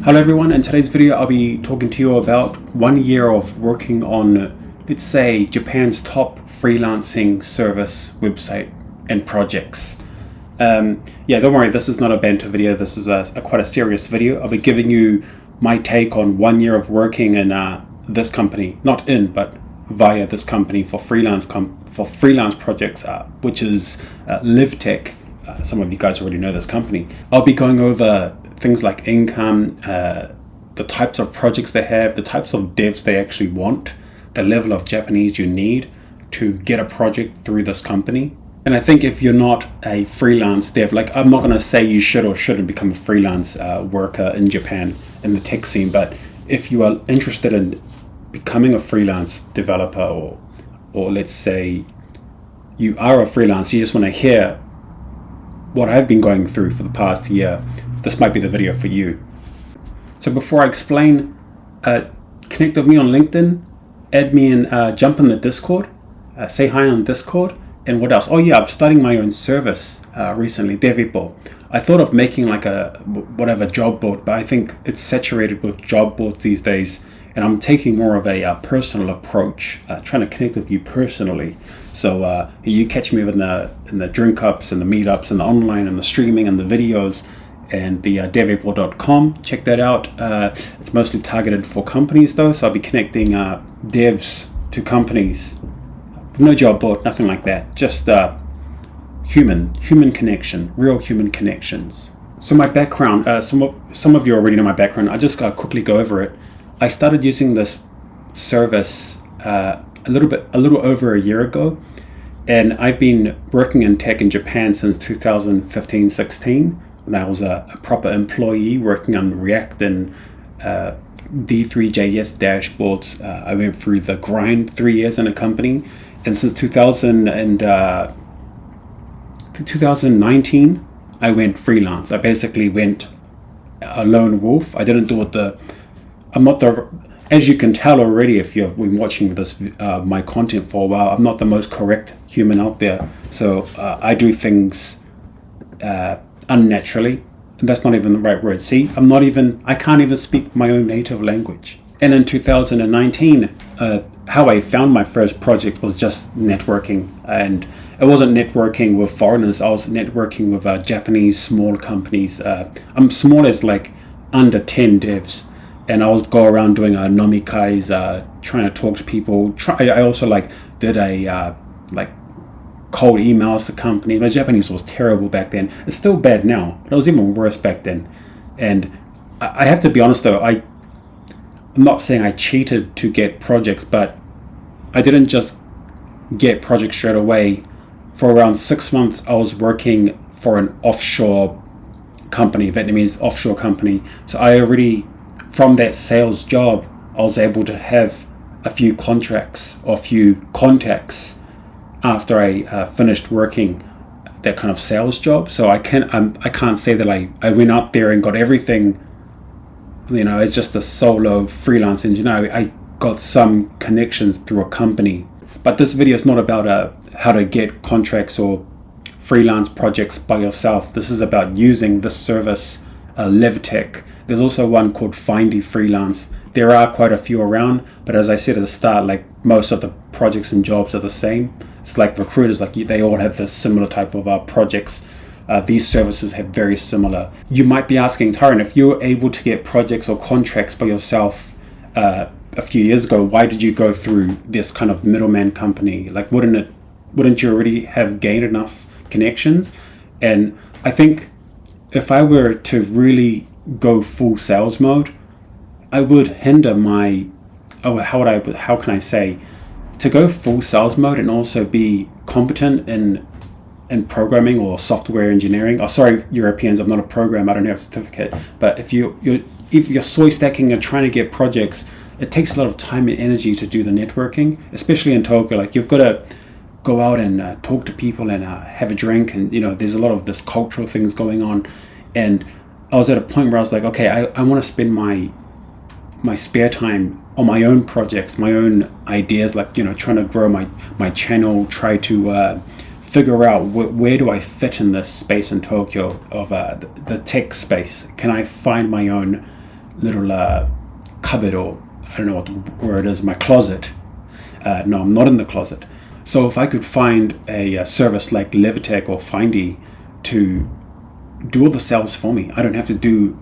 Hello everyone, in today's video I'll be talking to you about 1 year of working on, let's say, Japan's top freelancing service website and projects. Yeah, don't worry, this is not a banter video, this is quite a serious video. I'll be giving you my take on 1 year of working in this company, not in, but via this company for freelance projects, which is Levtech. Some of you guys already know this company. I'll be going over things like income, the types of projects they have, the types of devs they actually want, the level of Japanese you need to get a project through this company. And I think if you're not a freelance dev, like I'm not going to say you should or shouldn't become a freelance worker in Japan in the tech scene, but if you are interested in becoming a freelance developer, or let's say you are a freelance, you just want to hear what I've been going through for the past year, this might be the video for you. So before I explain, connect with me on LinkedIn, add me in, jump in the Discord, say hi on Discord, and what else? Oh yeah, I'm starting my own service recently, DevIppo. I thought of making like a whatever job board, but I think it's saturated with job boards these days, and I'm taking more of a personal approach, trying to connect with you personally. So you catch me in the drink ups and the meetups and the online and the streaming and the videos and the DevIppo.com. Check that out. It's mostly targeted for companies though, so I'll be connecting devs to companies. No job board, nothing like that. Just human connection, real human connections. So my background, some of you already know my background. I just quickly go over it. I started using this service a little over a year ago, and I've been working in tech in Japan since 2015-16. When I was a proper employee working on React and D3JS dashboards. I went through the grind 3 years in a company, and since 2019 I went freelance. I basically went a lone wolf. I didn't do it as you can tell already if you've been watching this my content for a while, I'm not the most correct human out there. So I do things unnaturally, and that's not even the right word. See, I can't even speak my own native language. And in 2019, how I found my first project was just networking, and it wasn't networking with foreigners. I was networking with Japanese small companies. I'm small as like under 10 devs, and I was go around doing nomikais, trying to talk to people. I also did a cold emails to company. My Japanese was terrible back then. It's still bad now, but it was even worse back then. And I have to be honest though, I'm not saying I cheated to get projects, but I didn't just get projects straight away. For around 6 months, I was working for an offshore company, Vietnamese offshore company. So I already, from that sales job, I was able to have a few contracts or a few contacts after I finished working that kind of sales job. So I can't say that I went out there and got everything, as just a solo freelance engineer. I got some connections through a company. But this video is not about how to get contracts or freelance projects by yourself. This is about using this service, Levtech. There's also one called Findy Freelance. There are quite a few around, but as I said at the start, like most of the projects and jobs are the same. It's like recruiters, they all have this similar type of projects. These services have very similar. You might be asking, Tyron, if you were able to get projects or contracts by yourself a few years ago, why did you go through this kind of middleman company? Wouldn't you already have gained enough connections? And I think if I were to really go full sales mode, I would hinder how can I say, to go full sales mode and also be competent in programming or software engineering. Oh, sorry, Europeans, I'm not a programmer, I don't have a certificate. But if you're soy stacking and trying to get projects, it takes a lot of time and energy to do the networking, especially in Tokyo. You've got to go out and talk to people and have a drink, and there's a lot of this cultural things going on. And I was at a point where I was like, okay, I want to spend my spare time on my own projects, my own ideas, trying to grow my channel, try to figure out where do I fit in this space in Tokyo of the tech space. Can I find my own little cupboard, or I don't know what the word is, my closet. No, I'm not in the closet. So if I could find a service like Levtech or Findy to do all the sales for me, I don't have to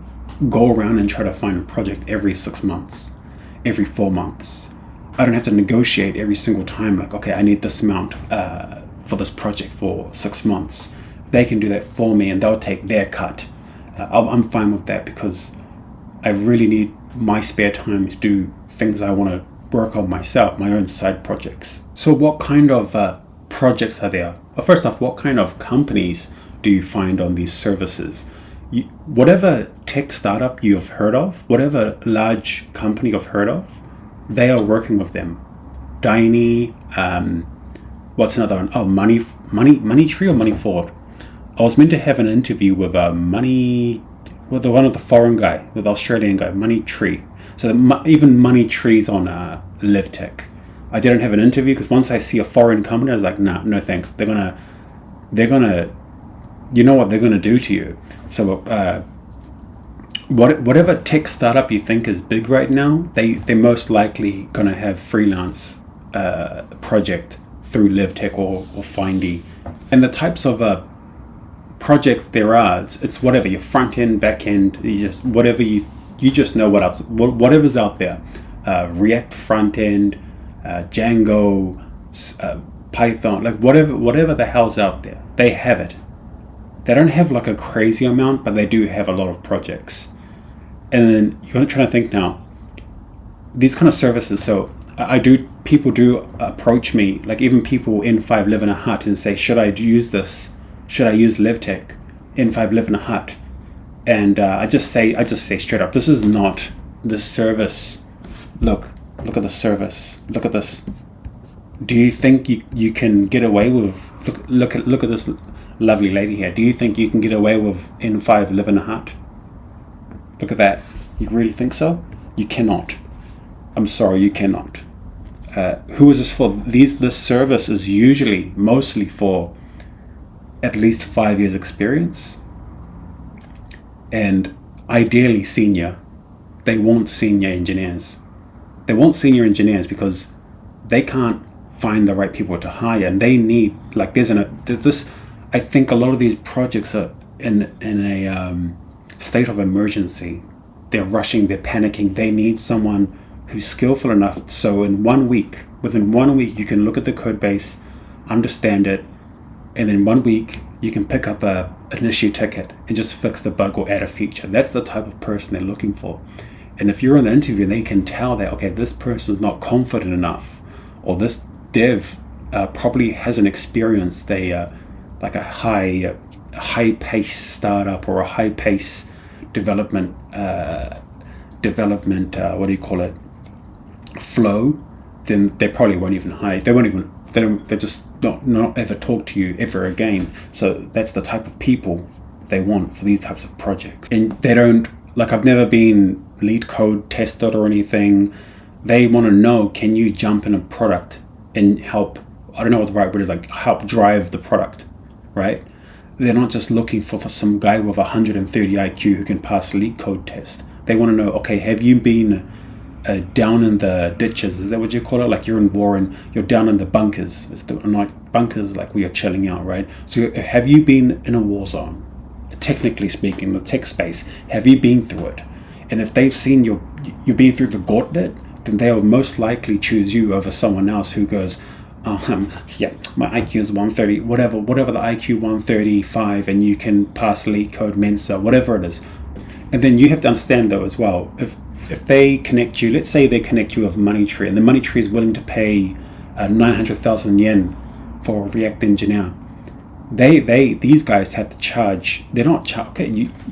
go around and try to find a project every 6 months, every 4 months. I don't have to negotiate every single time, like, okay, I need this amount for this project for 6 months. They can do that for me, and they'll take their cut. I'm fine with that, because I really need my spare time to do things I want to work on myself, my own side projects. So what kind of projects are there? Well, first off, what kind of companies do you find on these services? Whatever tech startup you've heard of, whatever large company you've heard of, they are working with them. Diny, what's another one? Oh, Money Tree or Money Forward. I was meant to have an interview with with one of the foreign guy, with the Australian guy, Money Tree. So even Money Tree's on Levtech. I didn't have an interview because once I see a foreign company, I was like, nah, no thanks. They're gonna, you know what they're gonna do to you. So whatever tech startup you think is big right now, they're most likely gonna have freelance project through Levtech or Findy. And the types of projects there are, it's whatever, your front end, back end, whatever you just know whatever's out there. React front end, Django, Python, like whatever the hell's out there, they have it. They don't have like a crazy amount, but they do have a lot of projects. And then you're going to try to think now, these kind of services. So people do approach me, like even people N5 live in a hut and say, should I use this? Should I use Levtech? N5 live in a hut. And I just say straight up, this is not the service. Look at the service. Look at this. Do you think you can get away with, look at this lovely lady here. Do you think you can get away with N5 live in a hut? Look at that. You really think so? You cannot. I'm sorry, you cannot. Who is this for? This service is mostly for at least 5 years experience, and ideally senior. They want senior engineers. They want senior engineers because they can't find the right people to hire, and they need, like, I think a lot of these projects are in a state of emergency. They're rushing, they're panicking. They need someone who's skillful enough. So within 1 week, you can look at the code base, understand it, and in 1 week you can pick up an issue ticket and just fix the bug or add a feature. That's the type of person they're looking for. And if you're in an interview, they can tell that, okay, this person's not confident enough, or this dev probably hasn't experienced like a high pace startup or a high pace development flow, then they probably won't even hire. They just not ever talk to you ever again. So that's the type of people they want for these types of projects. And they don't, like, I've never been lead code tested or anything. They want to know, can you jump in a product and help, I don't know what the right word is, like help drive the product, right? They're not just looking for some guy with 130 IQ who can pass a lead code test. They want to know, okay, have you been down in the ditches? Is that what you call it? Like you're in war and you're down in the bunkers. It's not bunkers like we are chilling out, right? So have you been in a war zone? Technically speaking, the tech space, have you been through it? And if they've seen you've been through the gauntlet, then they will most likely choose you over someone else who goes, yeah, my IQ is 130, whatever the IQ 135, and you can pass lead code, Mensa, whatever it is. And then you have to understand though as well, if they connect you, let's say they connect you with Money Tree, and the Money Tree is willing to pay 900,000 yen for a React engineer. These guys have to charge. They're not okay.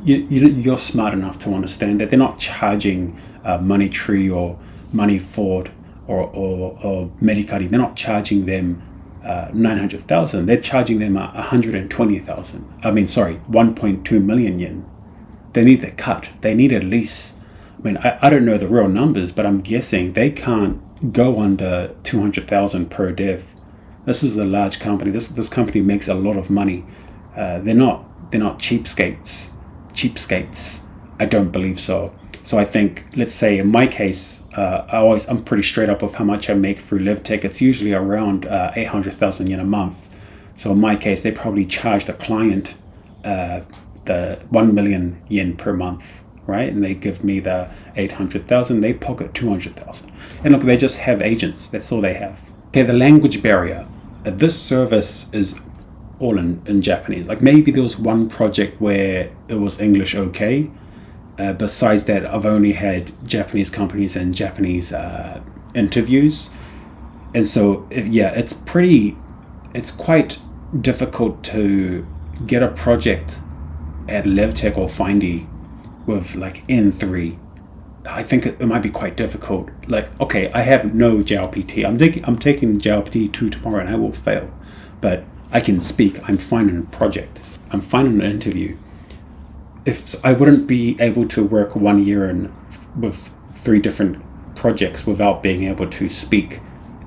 You're smart enough to understand that they're not charging Money Tree or Money Forward or Medicari. They're not charging them 900,000. They're charging them 120,000. 1.2 million yen. They need the cut. They need at least. I don't know the real numbers, but I'm guessing they can't go under 200,000 per dev. This is a large company. This company makes a lot of money. They're not cheapskates. I don't believe so. So I think, let's say in my case, I'm pretty straight up of how much I make through Levtech. It's usually around 800,000 yen a month. So in my case, they probably charge the client the 1 million yen per month, right? And they give me the 800,000, they pocket 200,000. And look, they just have agents. That's all they have. Okay, the language barrier. This service is all in Japanese. Like maybe there was one project where it was English okay. Besides that, I've only had Japanese companies and Japanese interviews. And so, it's quite difficult to get a project at Levtech or Findy with like N3. I think it might be quite difficult. Like, okay, I have no JLPT. I'm taking JLPT 2 tomorrow and I will fail. But I can speak. I'm fine in a project. I'm fine in an interview. I wouldn't be able to work 1 year with 3 different projects without being able to speak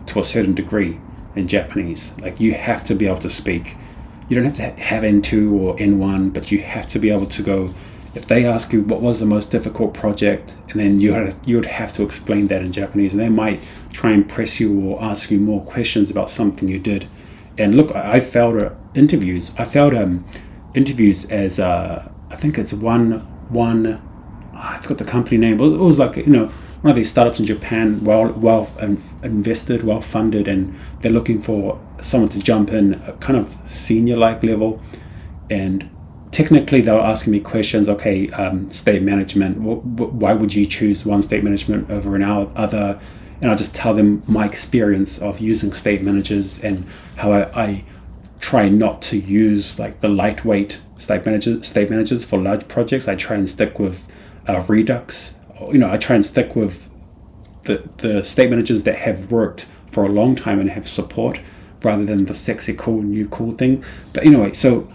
to a certain degree in Japanese. Like you have to be able to speak. You don't have to have N2 or N1, but you have to be able to go. If they ask you what was the most difficult project, and then you would have to explain that in Japanese, and they might try and press you or ask you more questions about something you did. And look, I failed interviews. I failed interviews as I think it's one. I forgot the company name, but it was like one of these startups in Japan, well invested, well funded, and they're looking for someone to jump in, a kind of senior like level. And technically, they were asking me questions. Okay, state management. Why would you choose one state management over another? And I just tell them my experience of using state managers and how I try not to use like the lightweight state managers for large projects. I try and stick with Redux. I try and stick with the state managers that have worked for a long time and have support, rather than the sexy cool thing. But anyway, so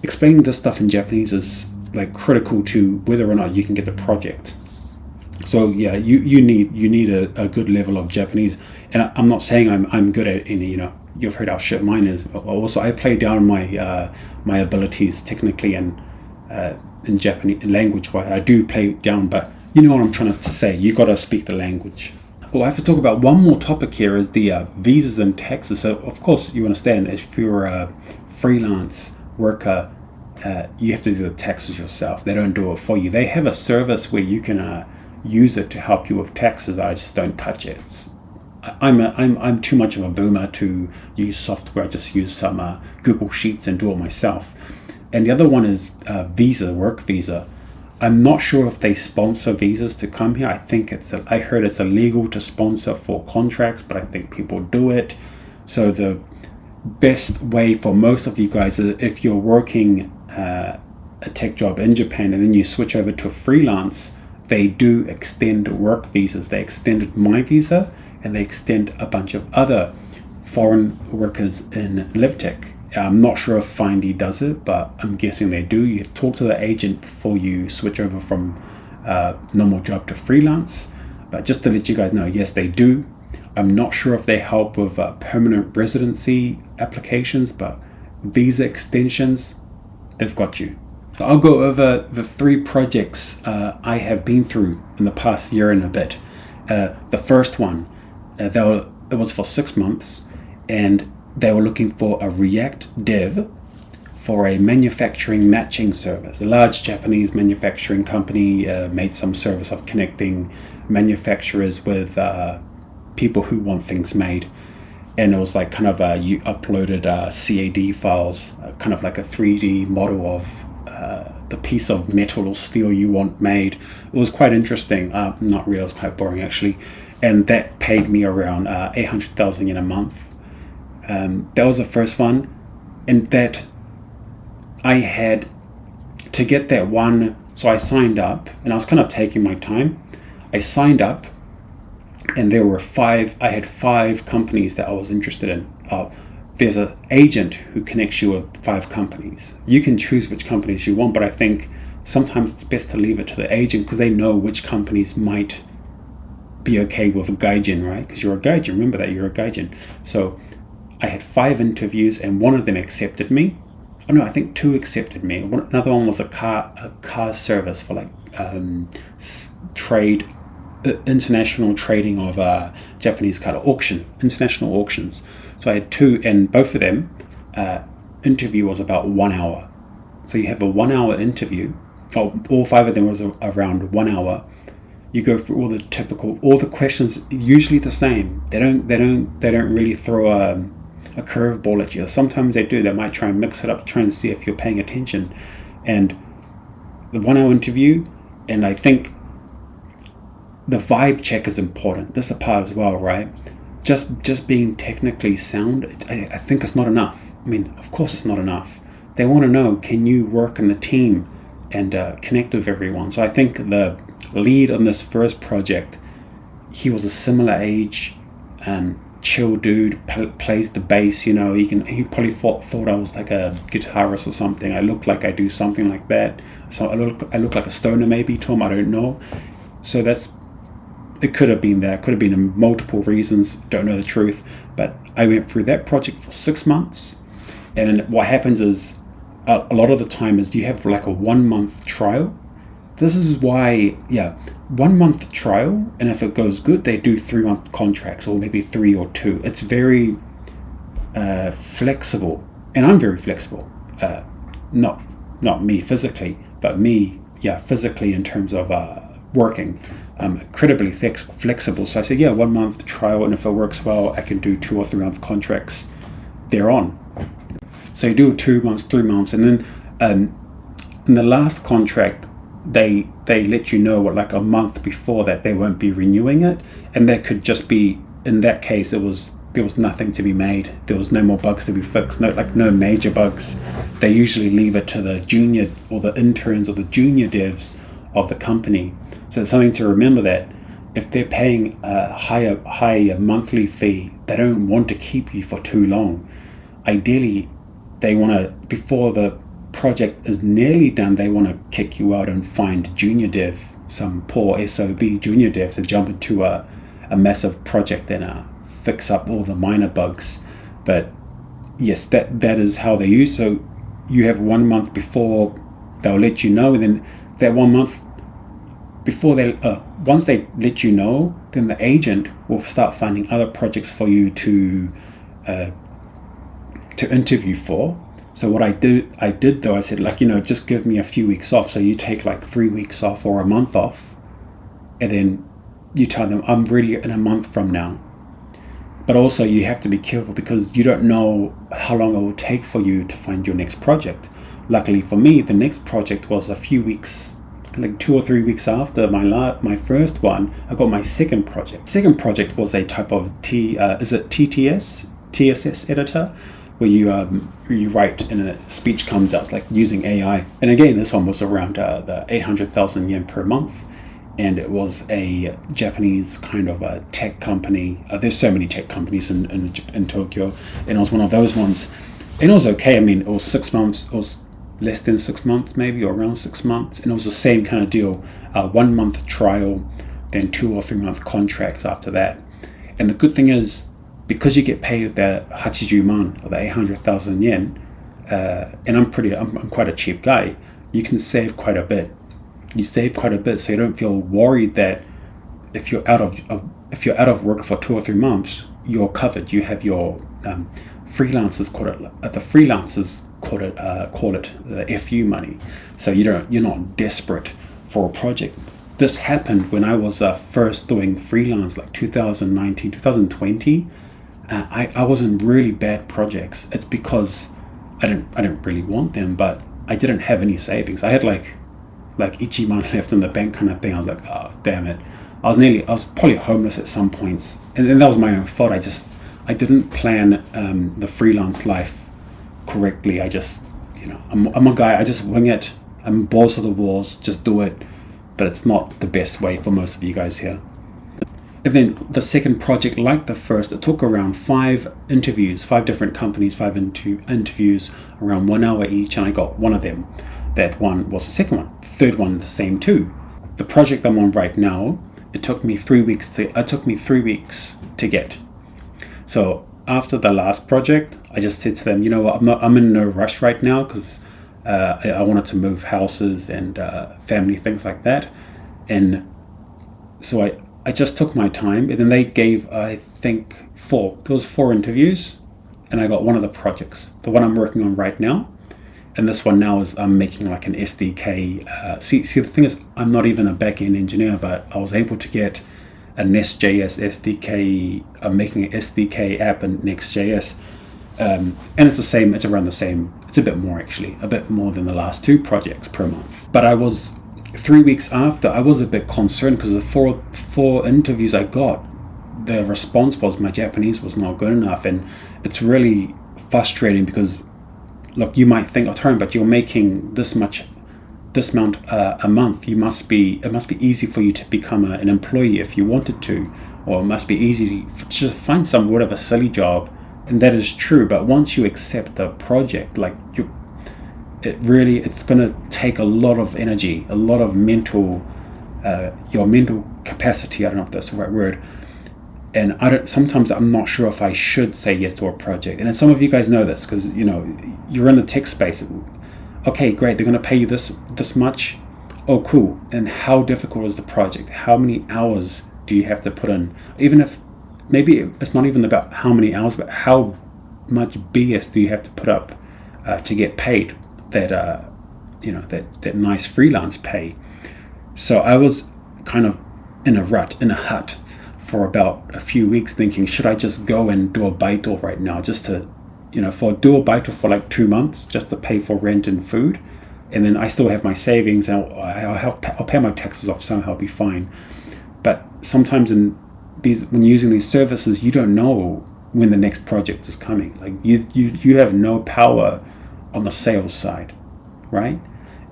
explaining this stuff in Japanese is like critical to whether or not you can get the project. So yeah, you need a good level of Japanese, and I'm not saying I'm good at any. You've heard how shit mine is. Also, I play down my abilities technically and in Japanese language. I do play down, but you know what I'm trying to say. You got to speak the language. Well, I have to talk about one more topic here, is the visas and taxes. So of course you understand, if you're a freelance worker, you have to do the taxes yourself. They don't do it for you. They have a service where you can use it to help you with taxes. I just don't touch it. I'm too much of a boomer to use software. I just use some Google Sheets and do it myself. And the other one is work visa. I'm not sure if they sponsor visas to come here. I heard it's illegal to sponsor for contracts, but I think people do it. So the best way for most of you guys is if you're working a tech job in Japan and then you switch over to freelance, they do extend work visas. They extended my visa, and they extend a bunch of other foreign workers in Levtech. I'm not sure if Findy does it, but I'm guessing they do. You have to talk to the agent before you switch over from normal job to freelance. But just to let you guys know, yes, they do. I'm not sure if they help with permanent residency applications, but visa extensions, they've got you. So I'll go over the 3 projects I have been through in the past year and a bit. The first one, it was for 6 months, and they were looking for a React dev for a manufacturing matching service. A large Japanese manufacturing company made some service of connecting manufacturers with people who want things made. And it was like kind of you uploaded CAD files, kind of like a 3D model of the piece of metal or steel you want made. It was quite interesting. Not real, it was quite boring actually. And that paid me around 800,000 yen a month. That was the first one. And that I had to get that one. So I signed up, and I was kind of taking my time. I signed up, and I had 5 companies that I was interested in. There's an agent who connects you with 5 companies. You can choose which companies you want, but I think sometimes it's best to leave it to the agent, because they know which companies might be okay with a gaijin, right? Because you're a gaijin. Remember that, you're a gaijin. So I had 5 interviews, and one of them accepted me. oh no, I think 2 accepted me. Another one was a car service for like international trading of Japanese car international auctions. So I had 2, and both of them interview was about 1 hour. So you have a 1 hour interview. All 5 of them was around 1 hour. You go through all the questions, usually the same. They don't really throw a curveball at you. Sometimes they do. They might try and mix it up, try and see if you're paying attention. And the 1 hour interview, and I think the vibe check is important. This is a part as well, right? Just being technically sound, I think it's not enough. I mean, of course it's not enough. They want to know, can you work in the team and connect with everyone? So I think the lead on this first project, he was a similar age, chill dude, plays the bass, he probably thought I was like a guitarist or something. I look like I do something like that. So I look like a stoner maybe to him, I don't know. So it could have been that, could have been multiple reasons, don't know the truth. But I went through that project for 6 months, and what happens is a lot of the time is you have like a 1 month trial. This is why, 1 month trial, and if it goes good, they do 3 month contracts, or maybe 3 or 2. It's very flexible, and I'm very flexible. Not me physically, but me, physically in terms of working. Incredibly flexible. So I said, 1 month trial, and if it works well, I can do 2 or 3 month contracts thereon. So you do 2 months, 3 months, and then in the last contract, they let you know like a month before that they won't be renewing it, and that could just be, in that case, there was nothing to be made. There was no more bugs to be fixed, no major bugs. They usually leave it to the junior or the interns or the junior devs of the company. So it's something to remember, that if they're paying a higher monthly fee, they don't want to keep you for too long. Ideally, they want to, before the project is nearly done, they want to kick you out and find junior dev, some poor SOB junior devs, to jump into a massive project and fix up all the minor bugs. But yes, that is how they use. So you have 1 month before they'll let you know, and then that 1 month before once they let you know, then the agent will start finding other projects for you to interview for. So what I did though, I said, just give me a few weeks off. So you take like 3 weeks off or a month off, and then you tell them, I'm ready in a month from now. But also you have to be careful, because you don't know how long it will take for you to find your next project. Luckily for me, the next project was a few weeks, like 2 or 3 weeks after my first one. I got my second project. Second project was a type of TSS editor, where you write and a speech comes out. It's like using AI. And again, this one was around the 800,000 yen per month, and it was a Japanese kind of a tech company. There's so many tech companies in Tokyo, and it was one of those ones. And it was okay. I mean, it was 6 months. It was less than 6 months, maybe, or around 6 months, and it was the same kind of deal. 1 month trial, then 2 or 3 month contracts after that. And the good thing is, because you get paid the 80man, or the 800,000 yen, and I'm quite a cheap guy, you can save quite a bit. You save quite a bit, so you don't feel worried that if you're out of work for 2 or 3 months, you're covered. You have your freelancers call it the FU money. So you're not desperate for a project. This happened when I was first doing freelance, like 2019, 2020. I was in really bad projects. It's because I didn't really want them, but I didn't have any savings. I had like ichiman left in the bank kind of thing. I was like, oh damn it. I was probably homeless at some points, and that was my own fault. I didn't plan the freelance life correctly. I just, I'm a guy. I just wing it. I'm balls to the walls. Just do it. But it's not the best way for most of you guys here. And then the second project, like the first, it took around 5 interviews, 5 different companies, 5 interviews, around 1 hour each, and I got one of them. That one was the second one. The third one, the same too. The project I'm on right now, it took me 3 weeks to get. So after the last project, I just said to them, you know what, I'm in no rush right now because I wanted to move houses and family, things like that. And so I just took my time, and then they gave, I think, there was 4 interviews, and I got one of the projects, the one I'm working on right now. And this one now is I'm making like an SDK. See, the thing is, I'm not even a back-end engineer, but I was able to get a Nest.js SDK. I'm making an SDK app in Next.js. And it's the same, it's around the same, it's a bit more actually, a bit more than the last 2 projects per month. But I was, 3 weeks after, I was a bit concerned because the four interviews I got, the response was my Japanese was not good enough. And it's really frustrating because, look, you might think, oh, Tyrone, but you're making this amount a month. It must be easy for you to become an employee if you wanted to, or it must be easy to just find some whatever silly job. And that is true, but once you accept the project, like it's going to take a lot of energy, a lot of your mental capacity. I don't know if that's the right word. And sometimes I'm not sure if I should say yes to a project. And some of you guys know this because, you know, you're in the tech space. Okay, great. They're going to pay you this much. Oh, cool. And how difficult is the project? How many hours do you have to put in? Even if maybe it's not even about how many hours, but how much BS do you have to put up to get paid that that nice freelance pay? So I was kind of in a hut for about a few weeks, thinking, should I just go and do a baito right now, just to, do a baito for like 2 months, just to pay for rent and food, and then I still have my savings, and I'll pay my taxes off somehow, I'll be fine. But sometimes when using these services, you don't know when the next project is coming. Like you have no power on the sales side, right?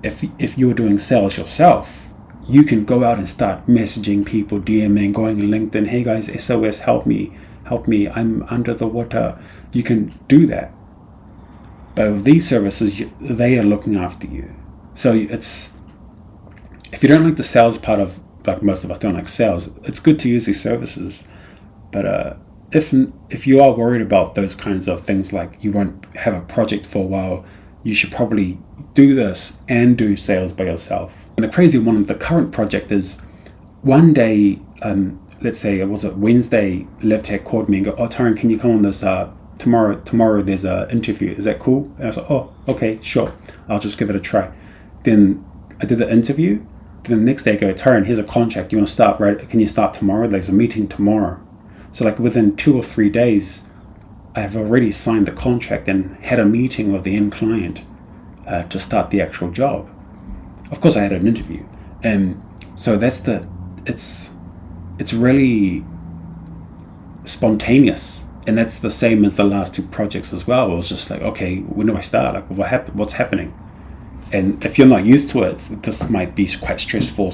If you're doing sales yourself, you can go out and start messaging people, DMing, going on LinkedIn, hey guys, SOS, help me, I'm under the water. You can do that. But with these services, they are looking after you. So if you don't like the sales part of, like most of us don't like sales, it's good to use these services. But if you are worried about those kinds of things, like you won't have a project for a while, you should probably do this and do sales by yourself. And the crazy one of the current project is, one day, let's say it was a Wednesday, Levtech called me and go, oh, Tyrone, can you come on this tomorrow there's an interview, is that cool? And I was like, oh, okay, sure, I'll just give it a try. Then I did the interview. Then the next day I go, Tyrone, here's a contract, you want to start, right? Can you start tomorrow? There's a meeting tomorrow. So like within 2 or 3 days, I've already signed the contract and had a meeting with the end client to start the actual job. Of course, I had an interview, and so it's really spontaneous, and that's the same as the last 2 projects as well. It was just like, okay, when do I start? Like, what's happening? And if you're not used to it, this might be quite stressful.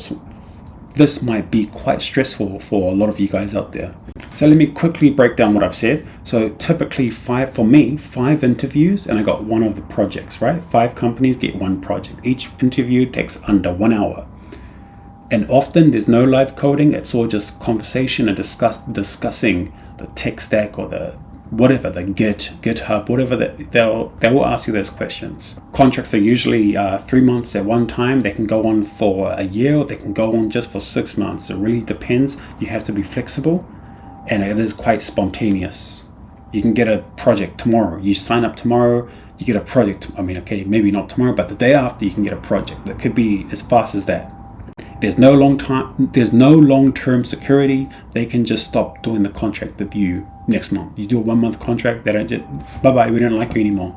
This might be quite stressful for a lot of you guys out there. So let me quickly break down what I've said. So typically 5 interviews, and I got 1 of the projects, right? 5 companies get 1 project. Each interview takes under 1 hour. And often there's no live coding. It's all just conversation and discussing the tech stack or the whatever, the GitHub, whatever, they will ask you those questions. Contracts are usually 3 months at one time. They can go on for a year, or they can go on just for 6 months. It really depends. You have to be flexible, and it is quite spontaneous. You can get a project tomorrow. You sign up tomorrow, you get a project. I mean, okay, maybe not tomorrow, but the day after you can get a project. That could be as fast as that. There's no long-term security. They can just stop doing the contract with you next month. You do a 1-month contract, they don't just, bye-bye, we don't like you anymore.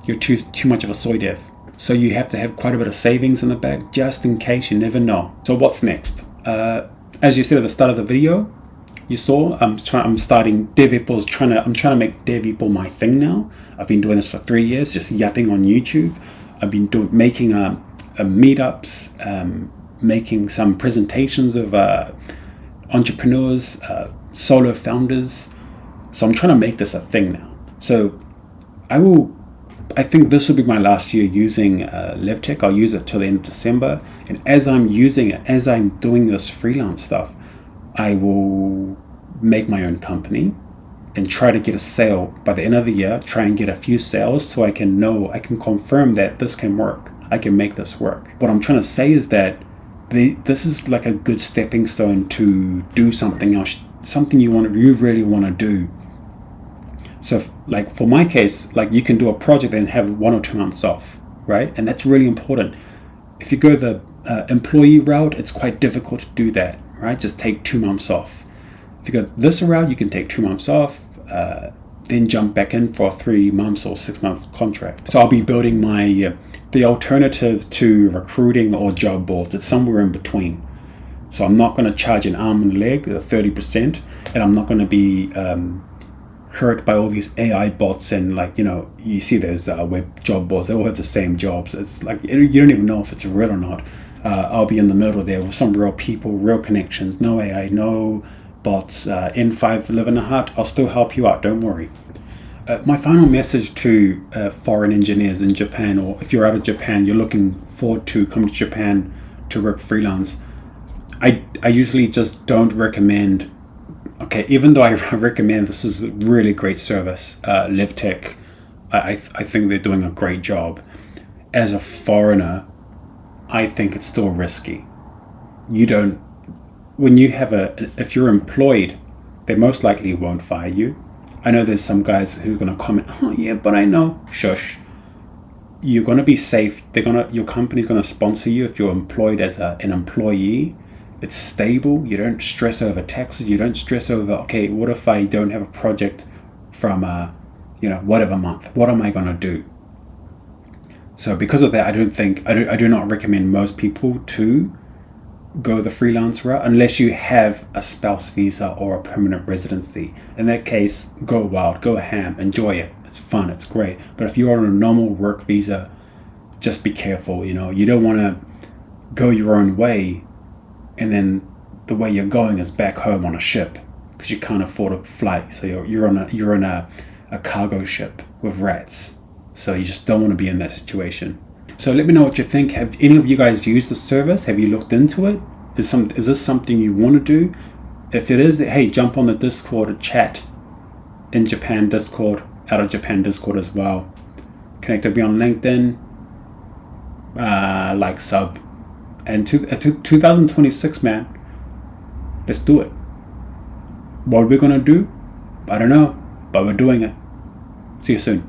You're too much of a soy dev. So you have to have quite a bit of savings in the back, just in case, you never know. So what's next? As you said at the start of the video, you saw I'm starting DevIppo. I'm trying to make DevIppo my thing now. I've been doing this for 3 years, just yapping on YouTube. I've been making meetups, making some presentations of entrepreneurs, solo founders. So I'm trying to make this a thing now. So I think this will be my last year using Levtech. I'll use it till the end of December. And as I'm using it, as I'm doing this freelance stuff, I will make my own company. and try to get a sale by the end of the year, try and get a few sales so I can confirm that this can work. I can make this work. What I'm trying to say is that this is like a good stepping stone to do something else, something you really want to do. So like for my case, like you can do a project and have 1 or 2 months off, right? And that's really important. If you go the employee route, it's quite difficult to do that, right? Just take 2 months off. If you go this route, you can take 2 months off, then jump back in for a 3 months or 6 month contract. So I'll be building the alternative to recruiting or job boards. It's somewhere in between. So I'm not going to charge an arm and a leg, 30%, and I'm not going to be hurt by all these AI bots and you see those web job boards. They all have the same jobs. It's like you don't even know if it's real or not. I'll be in the middle there with some real people, real connections, no AI, no bots. N5 live in the heart. I'll still help you out, don't worry. My final message to foreign engineers in Japan, or if you're out of Japan, you're looking forward to coming to Japan to work freelance. I usually just don't recommend, even though I recommend this is a really great service, Levtech, I think they're doing a great job. As a foreigner, I think it's still risky. If you're employed, they most likely won't fire you. I know there's some guys who are going to comment, oh yeah, but I know. Shush. You're going to be safe. Your company's going to sponsor you if you're employed as an employee. It's stable. You don't stress over taxes. You don't stress over, what if I don't have a project from, whatever month? What am I going to do? So because of that, I do not recommend most people to go the freelance route unless you have a spouse visa or a permanent residency. In that case, go wild, go ham, enjoy it. It's fun, it's great. But if you're on a normal work visa, just be careful. You don't want to go your own way and then the way you're going is back home on a ship because you can't afford a flight. So you're on a cargo ship with rats. So you just don't want to be in that situation. So let me know what you think. Have any of you guys used the service? Have you looked into it? Is this something you want to do? If it is, hey, jump on the Discord chat in Japan Discord, out of Japan Discord as well. Connect with me on LinkedIn, sub. And 2026, man, let's do it. What we're going to do, I don't know, but we're doing it. See you soon.